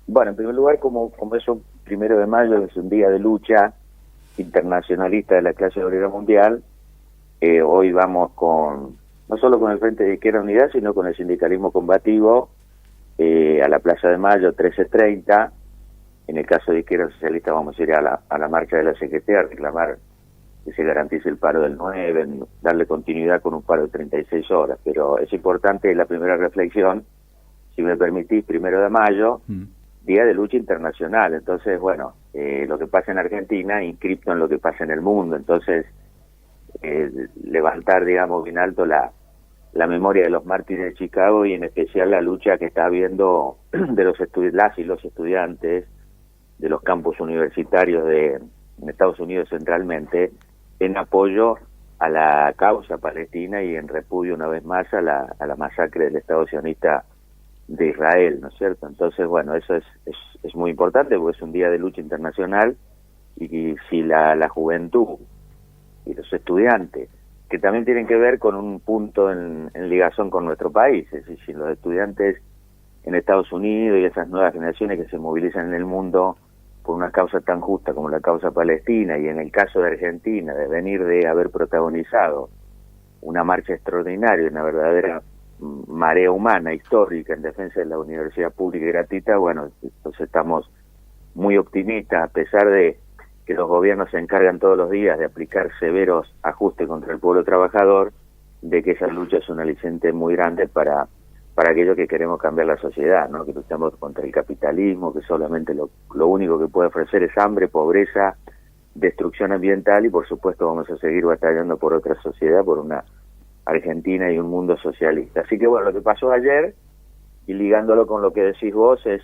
Bueno, en primer lugar, como es un 1 de mayo, es un día de lucha internacionalista de la clase obrera mundial, hoy vamos no solo con el Frente de Izquierda Unidad, sino con el sindicalismo combativo, a la Plaza de Mayo, 13:30. En el caso de Izquierda Socialista vamos a ir a la marcha de la CGT a reclamar que se garantice el paro del 9, darle continuidad con un paro de 36 horas. Pero es importante la primera reflexión, si me permitís, 1 de mayo, Día de Lucha Internacional. Entonces, bueno, lo que pasa en Argentina, inscripto en lo que pasa en el mundo. Entonces, levantar, digamos, bien alto la memoria de los mártires de Chicago y en especial la lucha que está habiendo de las y los estudiantes de los campus universitarios en Estados Unidos centralmente, en apoyo a la causa palestina y en repudio una vez más a la masacre del Estado sionista de Israel, ¿no es cierto? Entonces, bueno, eso es muy importante porque es un día de lucha internacional y si la juventud y los estudiantes, que también tienen que ver con un punto en ligación con nuestro país, es decir, si los estudiantes en Estados Unidos y esas nuevas generaciones que se movilizan en el mundo por una causa tan justa como la causa palestina, y en el caso de Argentina, de venir de haber protagonizado una marcha extraordinaria, una verdadera marea humana histórica en defensa de la universidad pública y gratuita, bueno, entonces estamos muy optimistas, a pesar de que los gobiernos se encargan todos los días de aplicar severos ajustes contra el pueblo trabajador, de que esa lucha es un aliciente muy grande para aquello que queremos cambiar la sociedad, ¿no? Que luchamos contra el capitalismo, que solamente lo único que puede ofrecer es hambre, pobreza, destrucción ambiental, y por supuesto vamos a seguir batallando por otra sociedad, por una Argentina y un mundo socialista. Así que bueno, lo que pasó ayer, y ligándolo con lo que decís vos, es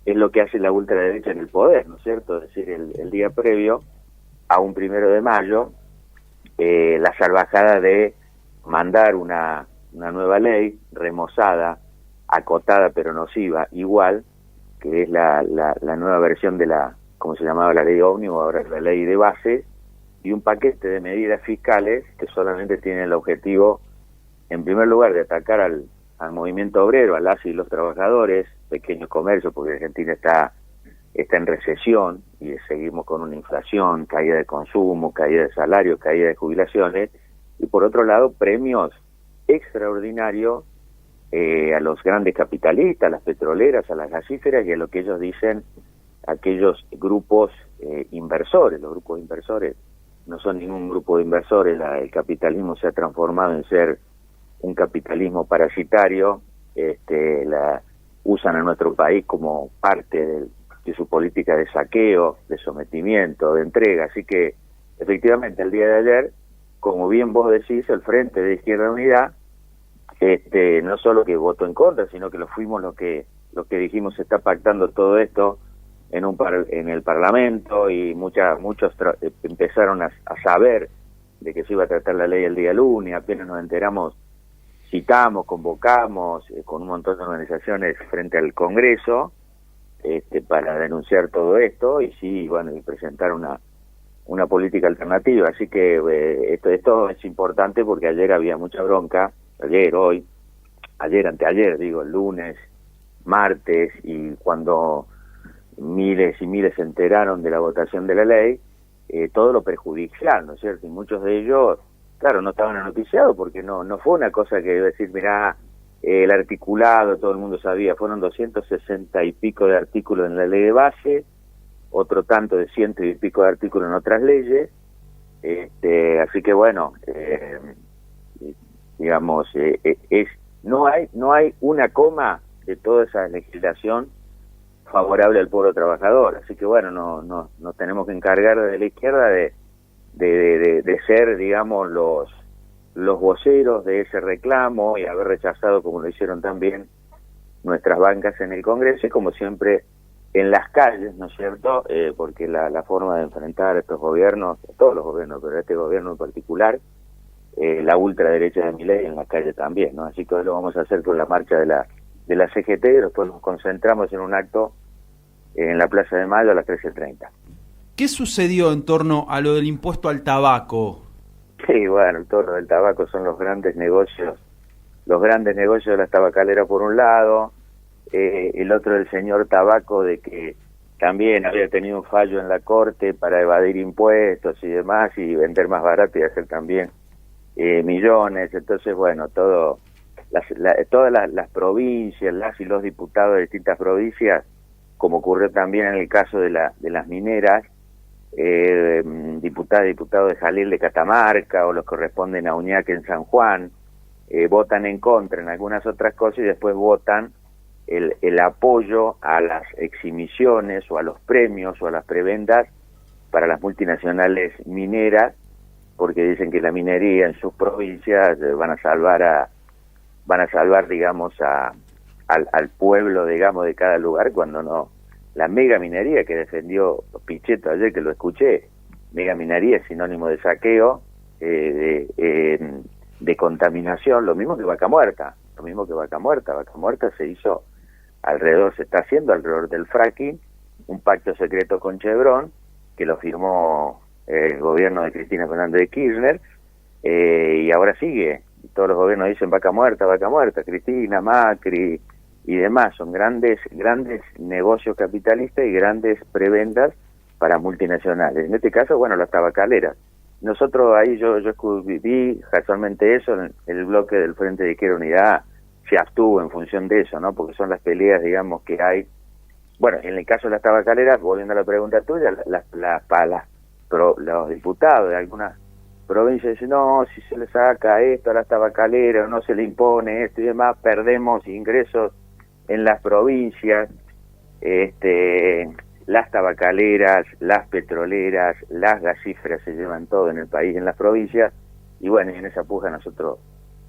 lo que hace la ultraderecha en el poder, ¿no es cierto? Es decir, el día previo a un 1 de mayo, la salvajada de mandar una nueva ley remozada, acotada pero nociva, igual, que es la nueva versión de como se llamaba la ley ómnibus, ahora es la ley de base, y un paquete de medidas fiscales que solamente tienen el objetivo, en primer lugar, de atacar al movimiento obrero, a las y los trabajadores, pequeños comercios, porque Argentina está en recesión y seguimos con una inflación, caída de consumo, caída de salarios, caída de jubilaciones, y por otro lado, premios extraordinarios a los grandes capitalistas, a las petroleras, a las gasíferas y a lo que ellos dicen aquellos grupos inversores. Los grupos inversores no son ningún grupo de inversores, el capitalismo se ha transformado en ser un capitalismo parasitario, usan a nuestro país como parte de su política de saqueo, de sometimiento, de entrega. Así que efectivamente el día de ayer, como bien vos decís, el Frente de Izquierda Unidad, no solo que votó en contra, sino que fuimos los que dijimos se está pactando todo esto en el Parlamento, y muchos empezaron a saber de que se iba a tratar la ley el día lunes. Apenas nos enteramos, citamos, convocamos con un montón de organizaciones frente al Congreso para denunciar todo esto y sí, bueno, y presentar una política alternativa. Así que esto es importante porque ayer había mucha bronca, anteayer, digo, el lunes, martes, y cuando miles y miles se enteraron de la votación de la ley, todo lo perjudicial, ¿no es cierto? Y muchos de ellos, claro, no estaban anoticiados porque no fue una cosa que decir, mirá, el articulado, todo el mundo sabía, fueron 260 y pico de artículos en la ley de base, otro tanto de 100 y pico de artículos en otras leyes, así que bueno, digamos, no hay una coma de toda esa legislación favorable al pueblo trabajador. Así que bueno, no tenemos que encargar de la izquierda de ser, digamos, los voceros de ese reclamo y haber rechazado, como lo hicieron también nuestras bancas en el Congreso y como siempre en las calles, ¿no es cierto? Porque la forma de enfrentar a estos gobiernos, a todos los gobiernos, pero a este gobierno en particular, la ultraderecha de Milei en la calle también, ¿no? Así que hoy lo vamos a hacer con la marcha de la CGT, y después nos concentramos en un acto en la Plaza de Mayo a las 13:30. ¿Qué sucedió en torno a lo del impuesto al tabaco? Sí, bueno, todo lo del tabaco son los grandes negocios de las tabacaleras por un lado, el otro el señor Tabaco, de que también había tenido un fallo en la corte para evadir impuestos y demás y vender más barato y hacer también millones. Entonces, bueno, todas las provincias, las y los diputados de distintas provincias, como ocurrió también en el caso de las mineras, diputadas y diputados de Jalil de Catamarca o los que corresponden a Uñaque en San Juan, votan en contra en algunas otras cosas y después votan el apoyo a las exhibiciones o a los premios o a las prebendas para las multinacionales mineras, porque dicen que la minería en sus provincias van a salvar, digamos, al pueblo, digamos, de cada lugar, cuando no. La mega minería que defendió Pichetto ayer, que lo escuché, mega minería es sinónimo de saqueo, de contaminación, lo mismo que Vaca Muerta. Vaca Muerta se hizo se está haciendo alrededor del fracking, un pacto secreto con Chevron, que lo firmó el gobierno de Cristina Fernández de Kirchner, y ahora sigue. Todos los gobiernos dicen Vaca Muerta, Cristina, Macri y demás. Son grandes negocios capitalistas y grandes prebendas para multinacionales. En este caso, bueno, las tabacaleras. Nosotros ahí, yo vi casualmente eso, en el bloque del Frente de Izquierda Unidad se abstuvo en función de eso, ¿no? Porque son las peleas, digamos, que hay. Bueno, en el caso de las tabacaleras, volviendo a la pregunta tuya, los diputados de algunas provincias dicen, no, si se le saca esto a las tabacaleras, no se le impone esto y demás, perdemos ingresos en las provincias, las tabacaleras, las petroleras, las gasíferas se llevan todo en el país, en las provincias, y bueno, y en esa puja nosotros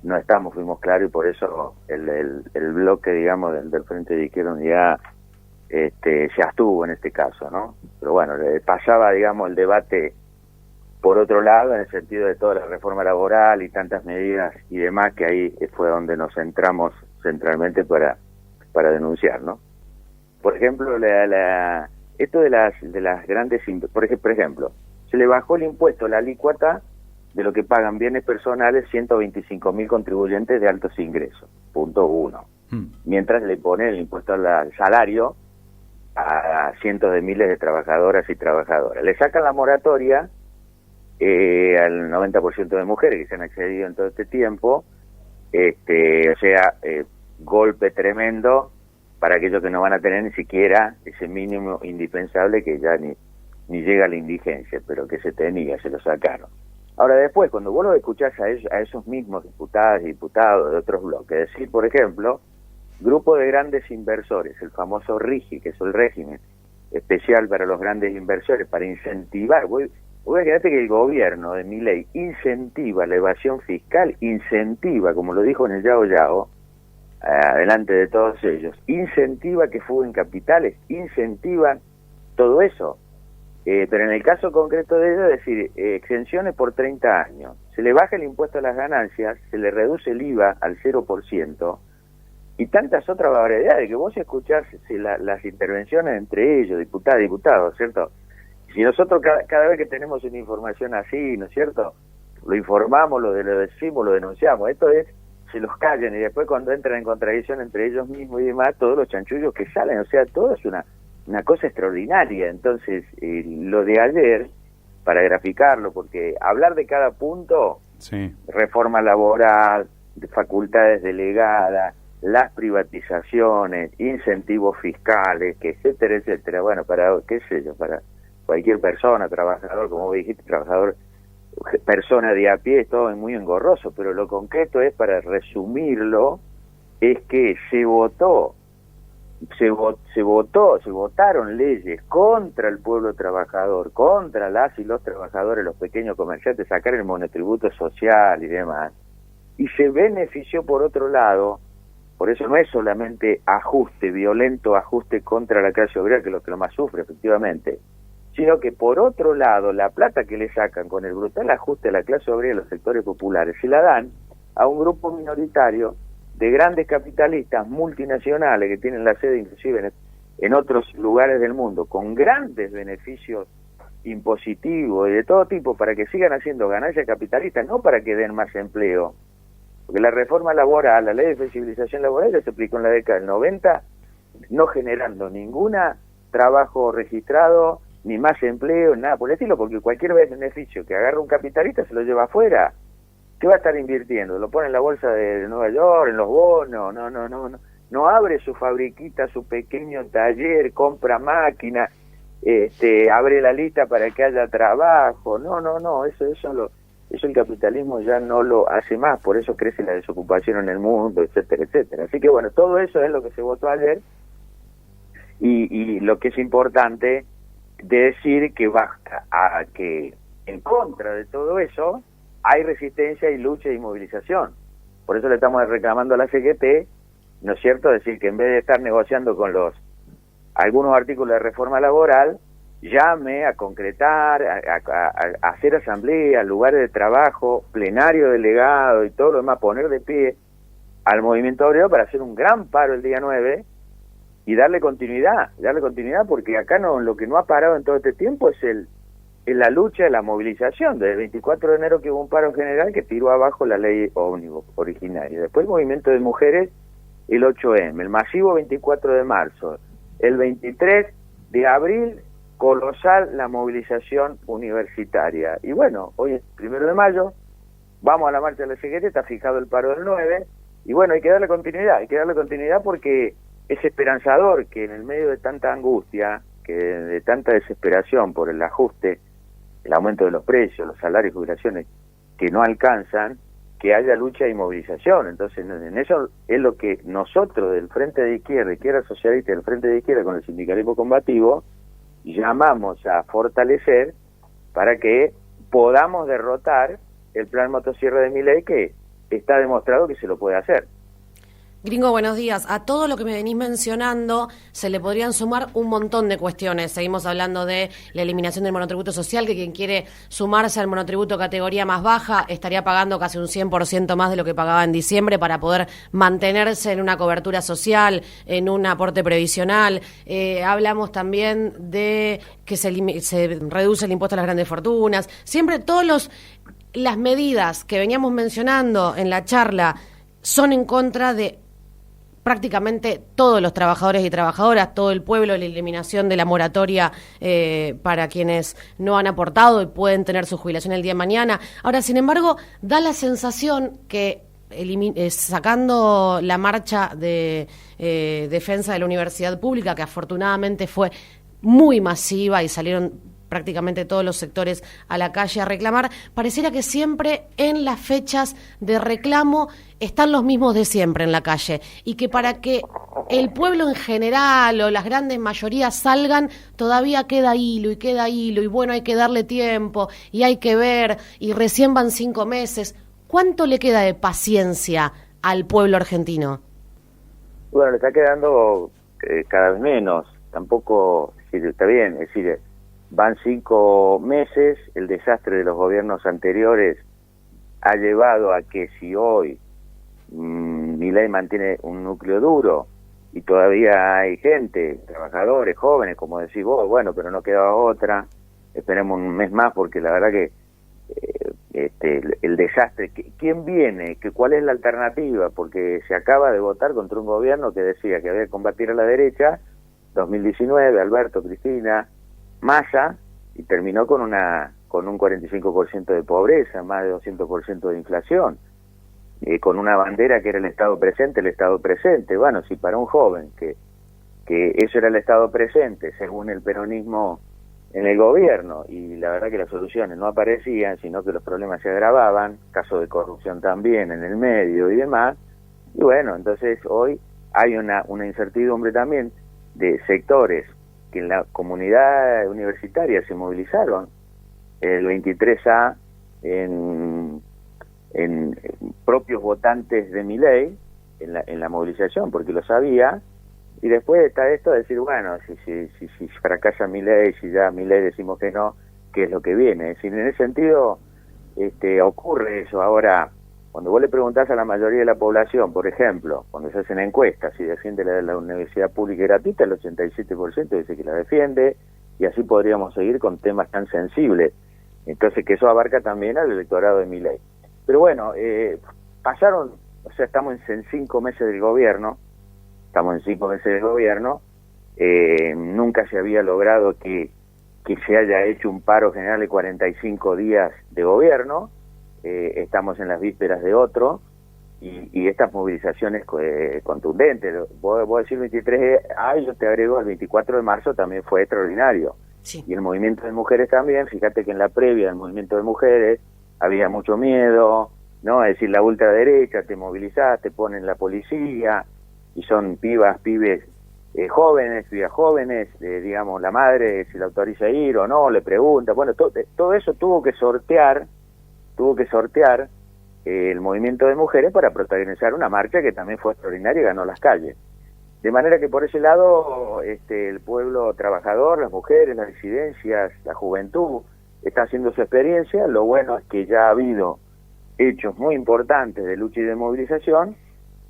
no estamos, fuimos claros, y por eso el bloque, digamos, del Frente de Izquierda Unidad se abstuvo en este caso, ¿no? Pero bueno, pasaba, digamos, el debate por otro lado, en el sentido de toda la reforma laboral y tantas medidas y demás, que ahí fue donde nos centramos centralmente para denunciar, ¿no? Por ejemplo, esto de las grandes, por ejemplo, se le bajó el impuesto, la alícuota de lo que pagan bienes personales 125.000 contribuyentes de altos ingresos, punto uno. Mientras le pone el impuesto al salario a cientos de miles de trabajadoras y trabajadoras. Le sacan la moratoria al 90% de mujeres que se han accedido en todo este tiempo, o sea, golpe tremendo para aquellos que no van a tener ni siquiera ese mínimo indispensable que ya ni llega a la indigencia, pero que se tenía, se lo sacaron. Ahora después, cuando vos lo escuchás a esos mismos diputadas y diputados de otros bloques, decir, por ejemplo, grupo de grandes inversores, el famoso RIGI, que es el régimen especial para los grandes inversores, para incentivar, fíjate que el gobierno de Milei incentiva la evasión fiscal, como lo dijo en el Yao Yao, delante de todos ellos, incentiva que fuguen capitales, incentivan todo eso. Pero en el caso concreto de ellos, es decir, exenciones por 30 años, se le baja el impuesto a las ganancias, se le reduce el IVA al 0%, y tantas otras barbaridades que vos escuchás las intervenciones entre ellos, diputadas y diputados, ¿cierto? Si nosotros cada vez que tenemos una información así, ¿no es cierto?, lo informamos, lo decimos, lo denunciamos, se los callan, y después cuando entran en contradicción entre ellos mismos y demás, todos los chanchullos que salen, o sea, todo es una cosa extraordinaria. Entonces, lo de ayer, para graficarlo, porque hablar de cada punto, sí, reforma laboral, facultades delegadas, las privatizaciones, incentivos fiscales, que etcétera, bueno, para, qué sé yo, para cualquier persona, trabajador, como vos dijiste, trabajador, persona de a pie, es todo muy engorroso, pero lo concreto es, para resumirlo, es que se votaron leyes contra el pueblo trabajador, contra las y los trabajadores, los pequeños comerciantes, sacar el monotributo social y demás, y se benefició por otro lado. Por eso no es solamente violento ajuste contra la clase obrera, que es lo que lo más sufre, efectivamente, sino que por otro lado, la plata que le sacan con el brutal ajuste a la clase obrera y los sectores populares, se la dan a un grupo minoritario de grandes capitalistas multinacionales que tienen la sede inclusive en otros lugares del mundo, con grandes beneficios impositivos y de todo tipo, para que sigan haciendo ganancias capitalistas, no para que den más empleo. Porque la reforma laboral, la ley de flexibilización laboral, ya se aplicó en la década del 90 no generando ninguna trabajo registrado, ni más empleo, nada por el estilo, porque cualquier beneficio que agarre un capitalista se lo lleva afuera. ¿Qué va a estar invirtiendo? Lo pone en la bolsa de Nueva York, en los bonos, no abre su fabriquita, su pequeño taller, compra máquinas, abre la lista para que haya trabajo, eso el capitalismo ya no lo hace más, por eso crece la desocupación en el mundo, etcétera, etcétera. Así que bueno, todo eso es lo que se votó ayer, y lo que es importante de decir que basta a que en contra de todo eso hay resistencia y lucha y movilización. Por eso le estamos reclamando a la CGT, ¿no es cierto?, decir que en vez de estar negociando con algunos artículos de reforma laboral, llame a concretar, a hacer asamblea, lugares de trabajo, plenario delegado y todo lo demás, poner de pie al movimiento obrero para hacer un gran paro el día 9 y darle continuidad, porque acá lo que no ha parado en todo este tiempo es la lucha, la movilización. Desde el 24 de enero que hubo un paro general que tiró abajo la ley ómnibus originaria, después el movimiento de mujeres, el 8M, el masivo 24 de marzo, el 23 de abril, colosal la movilización universitaria. Y bueno, hoy es 1 de mayo, vamos a la marcha de la CGT, está fijado el paro del 9, y bueno, hay que darle continuidad porque es esperanzador que en el medio de tanta angustia, de tanta desesperación por el ajuste, el aumento de los precios, los salarios y jubilaciones que no alcanzan, que haya lucha y movilización. Entonces, en eso es lo que nosotros del Frente de Izquierda Socialista y del Frente de Izquierda con el sindicalismo combativo llamamos a fortalecer para que podamos derrotar el plan motosierra de Milei, que está demostrado que se lo puede hacer. Gringo, buenos días. A todo lo que me venís mencionando se le podrían sumar un montón de cuestiones. Seguimos hablando de la eliminación del monotributo social, que quien quiere sumarse al monotributo categoría más baja estaría pagando casi un 100% más de lo que pagaba en diciembre para poder mantenerse en una cobertura social, en un aporte previsional. Hablamos también de que se reduce el impuesto a las grandes fortunas. Siempre las medidas que veníamos mencionando en la charla son en contra de prácticamente todos los trabajadores y trabajadoras, todo el pueblo, la eliminación de la moratoria para quienes no han aportado y pueden tener su jubilación el día de mañana. Ahora, sin embargo, da la sensación que sacando la marcha de defensa de la universidad pública, que afortunadamente fue muy masiva y salieron prácticamente todos los sectores a la calle a reclamar, pareciera que siempre en las fechas de reclamo están los mismos de siempre en la calle, y que para que el pueblo en general o las grandes mayorías salgan, todavía queda hilo, y bueno, hay que darle tiempo, y hay que ver, y recién van 5 meses. ¿Cuánto le queda de paciencia al pueblo argentino? Bueno, le está quedando cada vez menos, tampoco, está bien, es decir, van 5 meses, el desastre de los gobiernos anteriores ha llevado a que si hoy Milei mantiene un núcleo duro y todavía hay gente, trabajadores, jóvenes, como decís vos, bueno, pero no queda otra, esperemos un mes más porque la verdad que el desastre, ¿quién viene? ¿Cuál es la alternativa? Porque se acaba de votar contra un gobierno que decía que había que combatir a la derecha, 2019, Alberto, Cristina, Massa, y terminó con un 45% de pobreza, más de 200% de inflación, con una bandera que era el Estado presente. Bueno, si para un joven que eso era el Estado presente, según el peronismo en el gobierno, y la verdad que las soluciones no aparecían, sino que los problemas se agravaban, caso de corrupción también en el medio y demás, y bueno, entonces hoy hay una incertidumbre también de sectores que en la comunidad universitaria se movilizaron el 23A en propios votantes de Milei en la movilización, porque lo sabía, y después está esto de decir, bueno, si fracasa Milei, si ya Milei decimos que no, ¿qué es lo que viene? Es decir, en ese sentido ocurre eso. Ahora, cuando vos le preguntás a la mayoría de la población, por ejemplo, cuando se hacen encuestas, si defiende la universidad pública y gratuita, el 87% dice que la defiende, y así podríamos seguir con temas tan sensibles. Entonces, que eso abarca también al electorado de Milei. Pero bueno, pasaron, o sea, estamos en 5 meses del gobierno, estamos en 5 meses de gobierno, nunca se había logrado que se haya hecho un paro general de 45 días de gobierno, estamos en las vísperas de otro, y estas movilizaciones contundentes. Vos decir 23A, yo te agrego el 24 de marzo también fue extraordinario. Sí. Y el movimiento de mujeres también, fíjate que en la previa del movimiento de mujeres había mucho miedo, ¿no? Es decir, la ultraderecha, te movilizás, te ponen la policía, y son pibes jóvenes, digamos, la madre si la autoriza a ir o no, le pregunta, bueno, todo eso tuvo que sortear el movimiento de mujeres para protagonizar una marcha que también fue extraordinaria y ganó las calles. De manera que por ese lado el pueblo trabajador, las mujeres, las disidencias, la juventud, está haciendo su experiencia. Lo bueno es que ya ha habido hechos muy importantes de lucha y de movilización,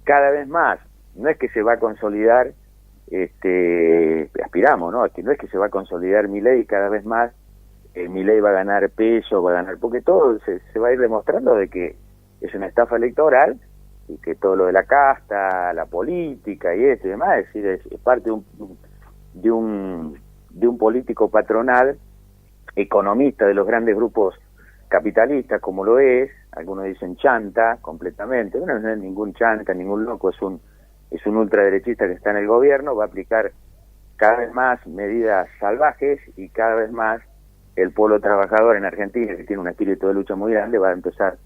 cada vez más. No es que se va a consolidar, aspiramos, ¿no? No es que se va a consolidar Milei cada vez más, Milei va a ganar peso, porque todo se va a ir demostrando de que es una estafa electoral, y que todo lo de la casta, la política y esto y demás, es decir, es parte de un político patronal, economista de los grandes grupos capitalistas, como lo es, algunos dicen chanta completamente, bueno, no es ningún chanta, ningún loco, es un ultraderechista que está en el gobierno, va a aplicar cada vez más medidas salvajes, y cada vez más el pueblo trabajador en Argentina, que tiene un espíritu de lucha muy grande, va a empezar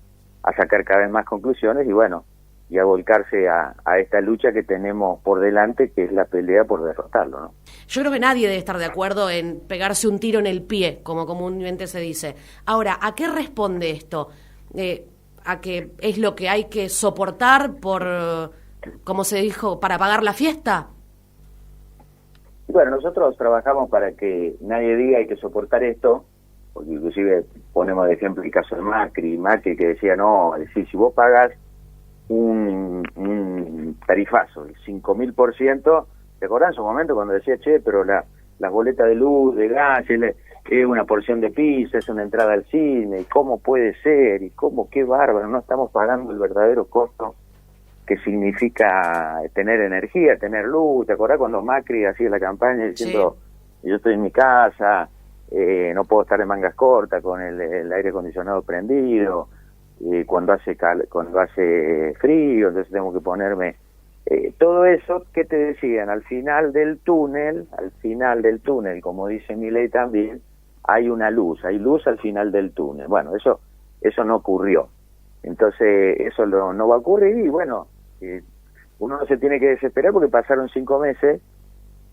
a sacar cada vez más conclusiones y a volcarse a esta lucha que tenemos por delante, que es la pelea por derrotarlo, ¿no? Yo creo que nadie debe estar de acuerdo en pegarse un tiro en el pie, como comúnmente se dice. Ahora, ¿a qué responde esto? ¿A que es lo que hay que soportar por, como se dijo, para pagar la fiesta? Bueno, nosotros trabajamos para que nadie diga hay que soportar esto, porque inclusive ponemos de ejemplo el caso de Macri que decía, no, es decir, si vos pagas un tarifazo, el 5.000%, ¿te acordás en su momento cuando decía, che, pero las boletas de luz, de gas, es una porción de pizza, es una entrada al cine, y cómo puede ser, y cómo, qué bárbaro, no estamos pagando el verdadero costo que significa tener energía, tener luz? ¿Te acordás cuando Macri hacía la campaña diciendo, sí, yo estoy en mi casa, no puedo estar en mangas cortas con el aire acondicionado prendido, cuando hace frío, entonces tengo que ponerme todo eso? ¿Qué te decían? Al final del túnel, como dice Milei también, hay luz al final del túnel. Bueno, eso no ocurrió, entonces eso no va a ocurrir, y bueno, uno no se tiene que desesperar porque pasaron 5 meses.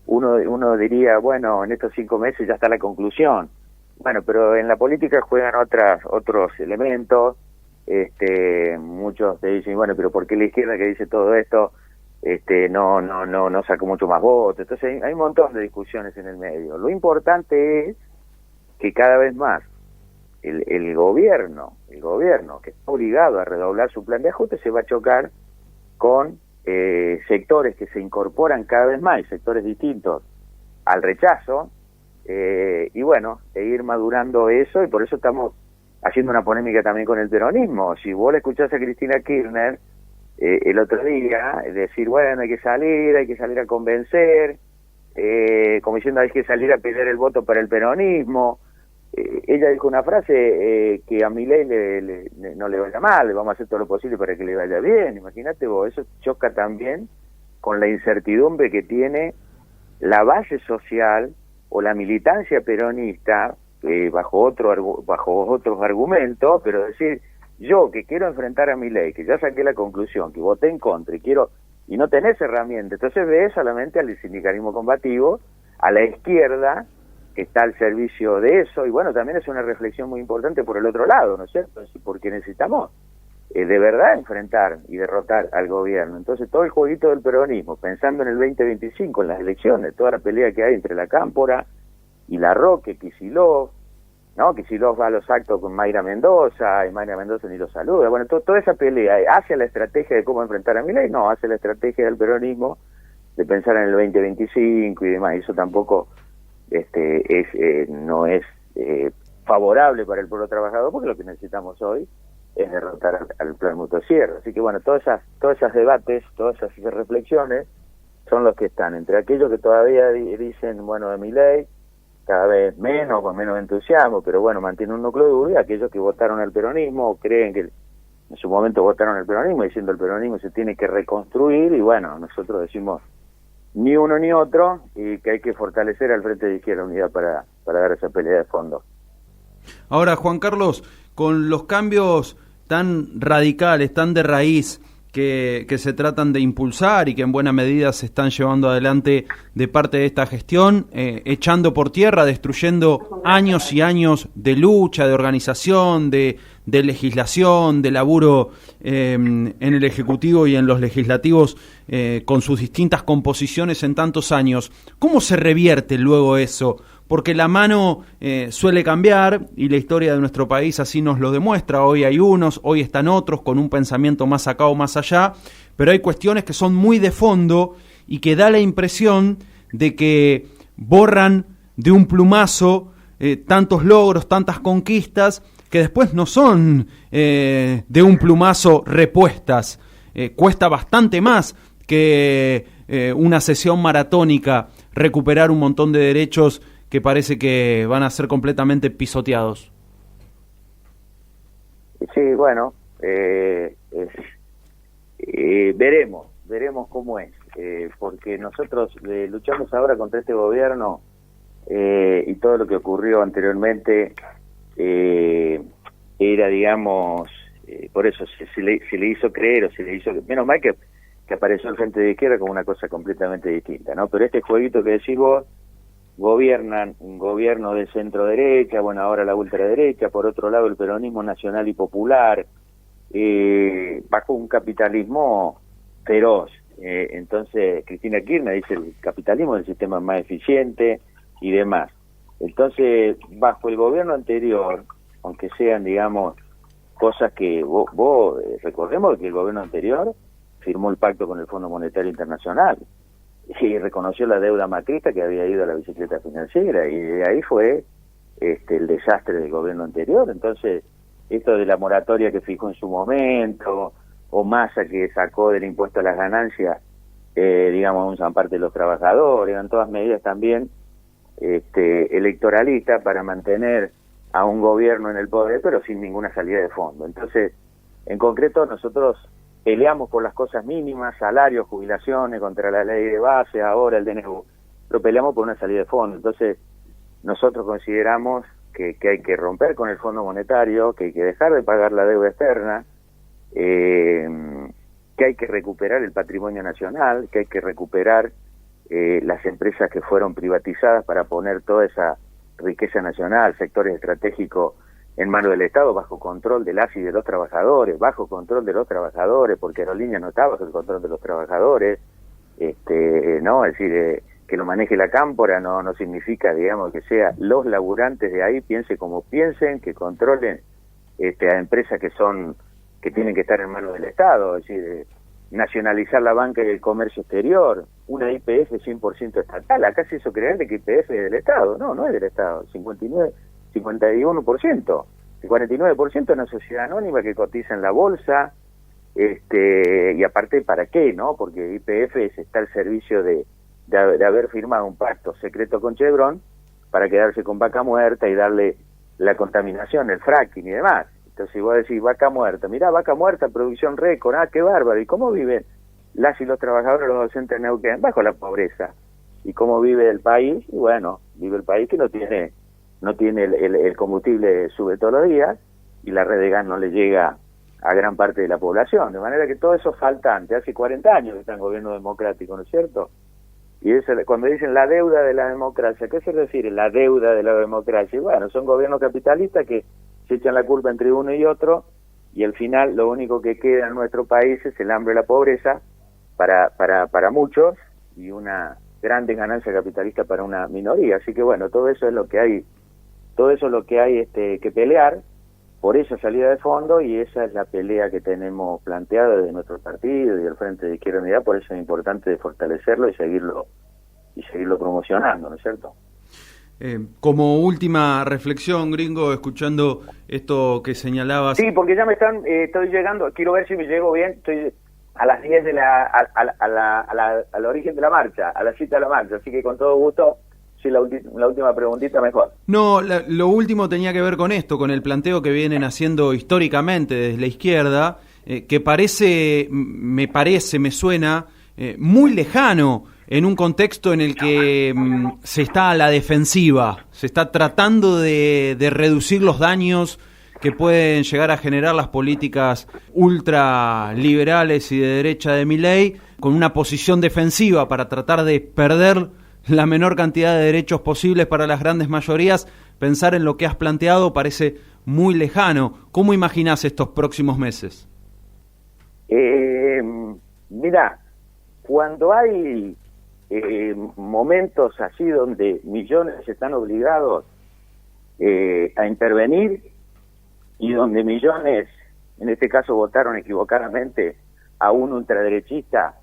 Uno diría, bueno, en estos 5 meses ya está la conclusión. Bueno, pero en la política juegan otros elementos. Muchos te dicen, bueno, pero ¿por qué la izquierda que dice todo esto no sacó mucho más votos? Entonces hay un montón de discusiones en el medio. Lo importante es que cada vez más el gobierno que está obligado a redoblar su plan de ajuste se va a chocar con sectores que se incorporan cada vez más, sectores distintos al rechazo, y bueno, ir madurando eso, y por eso estamos haciendo una polémica también con el peronismo. Si vos le escuchás a Cristina Kirchner el otro día decir, bueno, hay que salir a convencer, como diciendo hay que salir a pelear el voto para el peronismo, ella dijo una frase que a Milei no le vaya mal, le vamos a hacer todo lo posible para que le vaya bien. Imagínate vos, eso choca también con la incertidumbre que tiene la base social o la militancia peronista, bajo otros argumentos, pero decir, yo que quiero enfrentar a Milei, que ya saqué la conclusión, que voté en contra y no tenés herramienta, entonces ves solamente al sindicalismo combativo, a la izquierda, que está al servicio de eso, y bueno, también es una reflexión muy importante por el otro lado, ¿no es cierto? Porque necesitamos de verdad enfrentar y derrotar al gobierno. Entonces todo el jueguito del peronismo, pensando en el 2025, en las elecciones, toda la pelea que hay entre la Cámpora y la Roque, Kicillof, ¿no? Kicillof va a los actos con Mayra Mendoza, y Mayra Mendoza ni lo saluda. Bueno, toda esa pelea hace la estrategia de cómo enfrentar a Milei, no, hace la estrategia del peronismo de pensar en el 2025 y demás, y eso tampoco no es favorable para el pueblo trabajador, porque lo que necesitamos hoy es derrotar al plan Motosierra. Así que bueno, todas esas debates, todas esas reflexiones son los que están entre aquellos que todavía dicen, bueno, de Milei, cada vez menos, con menos entusiasmo, pero bueno, mantiene un núcleo duro, y aquellos que votaron al peronismo, o creen que en su momento votaron al peronismo, diciendo el peronismo se tiene que reconstruir, y bueno, nosotros decimos ni uno ni otro, y que hay que fortalecer al Frente de Izquierda Unida para dar esa pelea de fondo. Ahora, Juan Carlos, con los cambios tan radicales, tan de raíz, que se tratan de impulsar y que en buena medida se están llevando adelante de parte de esta gestión, echando por tierra, destruyendo años y años de lucha, de organización, de legislación, de laburo en el Ejecutivo y en los legislativos, con sus distintas composiciones en tantos años. ¿Cómo se revierte luego eso? Porque la mano suele cambiar, y la historia de nuestro país así nos lo demuestra. Hoy hay unos, hoy están otros, con un pensamiento más acá o más allá, pero hay cuestiones que son muy de fondo y que da la impresión de que borran de un plumazo tantos logros, tantas conquistas, que después no son de un plumazo repuestas. Cuesta bastante más que una sesión maratónica recuperar un montón de derechos que parece que van a ser completamente pisoteados. Sí, bueno, veremos cómo es, porque nosotros luchamos ahora contra este gobierno, y todo lo que ocurrió anteriormente era, digamos, por eso se le hizo creer, o se le hizo, menos mal que apareció el Frente de Izquierda como una cosa completamente distinta, ¿no? Pero este jueguito que decís vos, gobiernan un gobierno de centro derecha, bueno, ahora la ultraderecha, por otro lado el peronismo nacional y popular, bajo un capitalismo feroz. Entonces Cristina Kirchner dice el capitalismo es el sistema más eficiente y demás. Entonces, bajo el gobierno anterior, aunque sean, digamos, cosas que vos recordemos que el gobierno anterior firmó el pacto con el Fondo Monetario Internacional y reconoció la deuda macrista que había ido a la bicicleta financiera, y de ahí fue el desastre del gobierno anterior. Entonces, esto de la moratoria que fijó en su momento, o Massa que sacó del impuesto a las ganancias, digamos, una parte de los trabajadores, eran todas medidas también electoralistas para mantener a un gobierno en el poder, pero sin ninguna salida de fondo. Entonces, en concreto, nosotros peleamos por las cosas mínimas, salarios, jubilaciones, contra la ley de base, ahora el DNU, pero peleamos por una salida de fondo. Entonces, nosotros consideramos que hay que romper con el Fondo Monetario, que hay que dejar de pagar la deuda externa, que hay que recuperar el patrimonio nacional, que hay que recuperar las empresas que fueron privatizadas para poner toda esa riqueza nacional, sectores estratégicos en manos del Estado, bajo control de las y de los trabajadores, bajo control de los trabajadores, porque Aerolíneas no está bajo el control de los trabajadores, no, es decir, que lo maneje la cámpora no significa, digamos, que sea los laburantes de ahí, piensen como piensen, que controlen a empresas que tienen que estar en manos del Estado, es decir, nacionalizar la banca y el comercio exterior, una YPF 100% estatal. Acá se hizo creer de que YPF es del Estado. No es del Estado, 51%, el 49% es una sociedad anónima que cotiza en la bolsa, y aparte, ¿para qué? ¿No? Porque YPF está al servicio de haber firmado un pacto secreto con Chevron para quedarse con Vaca Muerta y darle la contaminación, el fracking y demás. Entonces, si vos decís Vaca Muerta, mirá, Vaca Muerta, producción récord, qué bárbaro. ¿Y cómo viven las y los trabajadores, los docentes de Neuquén? Bajo la pobreza. ¿Y cómo vive el país? Y bueno, vive el país que no tiene el combustible, sube todos los días, y la red de gas no le llega a gran parte de la población. De manera que todo eso faltante. Hace 40 años que está en gobierno democrático, ¿no es cierto? Y eso, cuando dicen la deuda de la democracia, ¿a qué se refiere la deuda de la democracia? Y bueno, son gobiernos capitalistas que se echan la culpa entre uno y otro, y al final lo único que queda en nuestro país es el hambre y la pobreza para muchos, y una grande ganancia capitalista para una minoría. Así que bueno, todo eso es lo que hay que pelear por esa salida de fondo, y esa es la pelea que tenemos planteada desde nuestro partido y el Frente de Izquierda Unida. Por eso es importante fortalecerlo y seguirlo promocionando, ¿no es cierto? Como última reflexión, Gringo, escuchando esto que señalabas... Sí, porque ya me estoy llegando, quiero ver si me llego bien, estoy a las 10 al origen de la marcha, a la cita de la marcha. Así que con todo gusto, si la última preguntita mejor. No, lo último tenía que ver con esto, con el planteo que vienen haciendo históricamente desde la izquierda, que me suena muy lejano en un contexto en el que se está a la defensiva, se está tratando de reducir los daños que pueden llegar a generar las políticas ultraliberales y de derecha de Milei, con una posición defensiva para tratar de perder la menor cantidad de derechos posibles para las grandes mayorías. Pensar en lo que has planteado parece muy lejano. ¿Cómo imaginás estos próximos meses? Mira, cuando hay momentos así donde millones están obligados a intervenir y donde millones, en este caso, votaron equivocadamente a un ultraderechista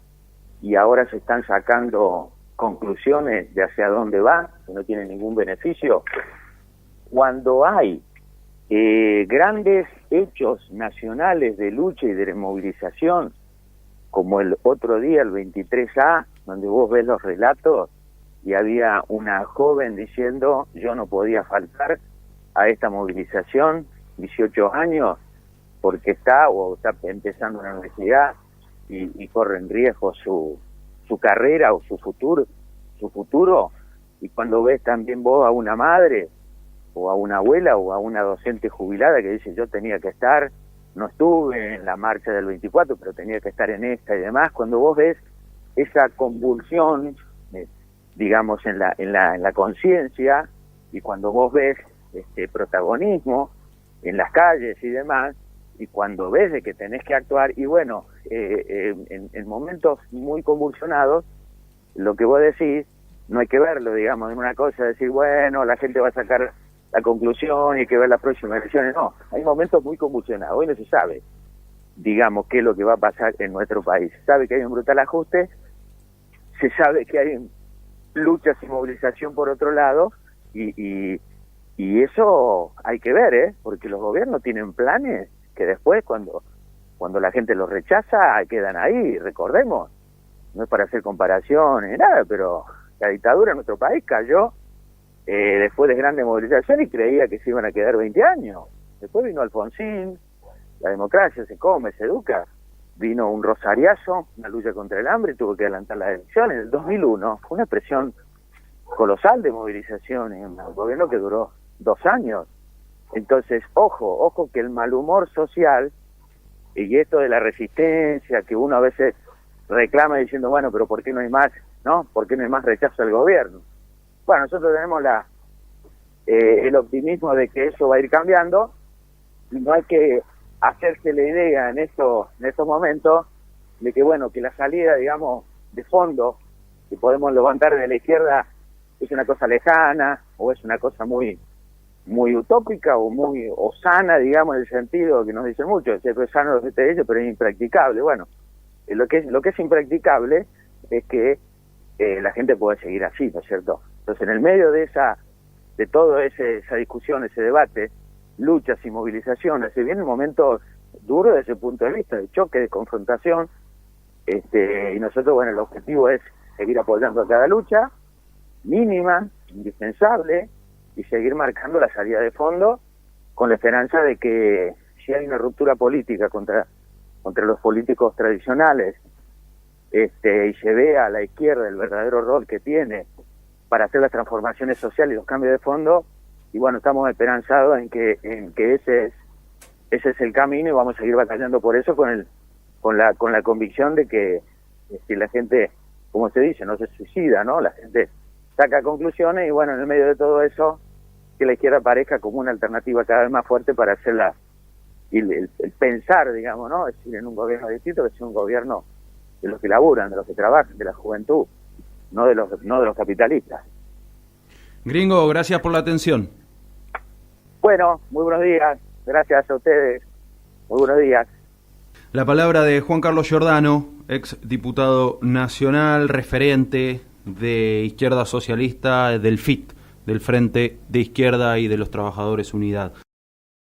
y ahora se están sacando conclusiones de hacia dónde va, que no tienen ningún beneficio. Cuando hay grandes hechos nacionales de lucha y de movilización, como el otro día, el 23A, donde vos ves los relatos y había una joven diciendo: yo no podía faltar a esta movilización, 18 años, porque está empezando una universidad y corre en riesgo su carrera o su futuro, y cuando ves también vos a una madre o a una abuela o a una docente jubilada que dice: yo tenía que estar, no estuve en la marcha del 24, pero tenía que estar en esta y demás. Cuando vos ves esa convulsión, digamos, en la conciencia, y cuando vos ves protagonismo en las calles y demás, y cuando ves de que tenés que actuar, y bueno, en momentos muy convulsionados, lo que vos decís, no hay que verlo, digamos, en una cosa, decir, bueno, la gente va a sacar la conclusión y hay que ver las próximas elecciones. No, hay momentos muy convulsionados. Hoy no se sabe, digamos, qué es lo que va a pasar en nuestro país. Se sabe que hay un brutal ajuste, se sabe que hay luchas y movilización por otro lado, y eso hay que ver, porque los gobiernos tienen planes que después, cuando la gente los rechaza, quedan ahí. Recordemos, no es para hacer comparaciones ni nada, pero la dictadura en nuestro país cayó después de grandes movilizaciones y creía que se iban a quedar 20 años. Después vino Alfonsín, la democracia se come, se educa. Vino un rosariazo, una lucha contra el hambre, tuvo que adelantar las elecciones. En el 2001 fue una presión colosal de movilizaciones, un gobierno que duró 2 años. Entonces, ojo que el mal humor social y esto de la resistencia que uno a veces reclama diciendo, bueno, pero ¿por qué no hay más, no? ¿Por qué no hay más rechazo al gobierno? Bueno, nosotros tenemos el optimismo de que eso va a ir cambiando, y no hay que hacerse la idea en estos momentos de que, bueno, que la salida, digamos, de fondo que podemos levantar de la izquierda es una cosa lejana o es una cosa muy utópica o sana, digamos, en el sentido que nos dicen mucho, es sano lo que te dice, pero es impracticable. Bueno, lo que es impracticable es que la gente puede seguir así, ¿no es cierto? Entonces, en el medio de toda esa discusión, ese debate, luchas y movilizaciones, se vienen momentos duros desde ese punto de vista, de choque, de confrontación, y nosotros, bueno, el objetivo es seguir apoyando a cada lucha, mínima, indispensable, y seguir marcando la salida de fondo, con la esperanza de que si hay una ruptura política contra los políticos tradicionales, y se vea a la izquierda el verdadero rol que tiene para hacer las transformaciones sociales y los cambios de fondo, y bueno, estamos esperanzados en que ese es el camino, y vamos a seguir batallando por eso con la convicción de que si la gente, como se dice, no se suicida, ¿no? La gente saca conclusiones, y bueno, en el medio de todo eso, que la izquierda aparezca como una alternativa cada vez más fuerte para hacerla, y el pensar, digamos, ¿no? Es decir, en un gobierno distinto, que sea un gobierno de los que laburan, de los que trabajan, de la juventud, no de los capitalistas. Gringo, gracias por la atención. Bueno, muy buenos días, gracias a ustedes, muy buenos días. La palabra de Juan Carlos Giordano, ex diputado nacional, referente de Izquierda Socialista, del FIT, del Frente de Izquierda y de los Trabajadores Unidad.